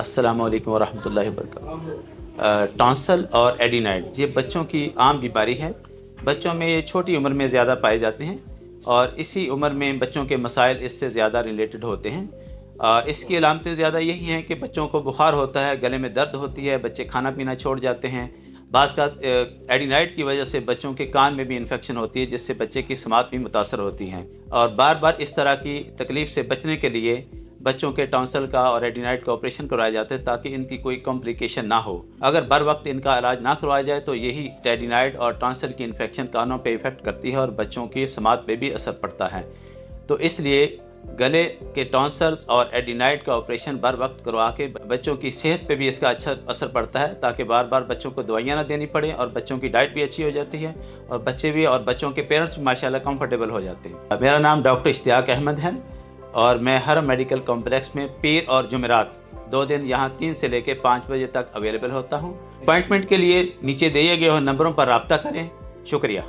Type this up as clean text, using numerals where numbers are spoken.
अस्सलामु अलैकुम वरहमतुल्लाहि वबरकातुहू। टॉन्सल और एडिनाइड ये बच्चों की आम बीमारी है। बच्चों में ये छोटी उम्र में ज़्यादा पाए जाते हैं और इसी उम्र में बच्चों के मसाइल इससे ज़्यादा रिलेटेड होते हैं। इसकी अलामतें ज़्यादा यही हैं कि बच्चों को बुखार होता है, गले में दर्द होती है, बच्चे खाना पीना छोड़ जाते हैं। बाज़ का एडिनाइड की वजह से बच्चों के कान में भी इन्फेक्शन होती है, जिससे बच्चे की समात भी मुतासर होती हैं। और बार बार इस तरह की तकलीफ़ से बचने के लिए बच्चों के टॉन्सल का और एडिनाइड का ऑपरेशन करवाया जाता है, ताकि इनकी कोई कॉम्प्लिकेशन ना हो। अगर बर वक्त इनका इलाज ना करवाया जाए तो यही एडिनाइड और टॉन्सल की इन्फेक्शन कानों पे इफ़ेक्ट करती है और बच्चों की समात पे भी असर पड़ता है। तो इसलिए गले के टॉन्सल्स और एडिनाइड का ऑपरेशन बर वक्त करवा के बच्चों की सेहत पे भी इसका अच्छा असर पड़ता है, ताकि बार बार बच्चों को दवाइयाँ ना देनी पड़े और बच्चों की डाइट भी अच्छी हो जाती है और बच्चे भी और बच्चों के पेरेंट्स भी माशाल्लाह कंफर्टेबल हो जाते हैं। मेरा नाम डॉक्टर इश्तियाक अहमद है और मैं हर मेडिकल कॉम्प्लेक्स में पीर और जुमेरात 2 दिन यहाँ 3 से लेकर 5 बजे तक अवेलेबल होता हूँ। अपॉइंटमेंट के लिए नीचे दिए गए नंबरों पर रब्ता करें। शुक्रिया।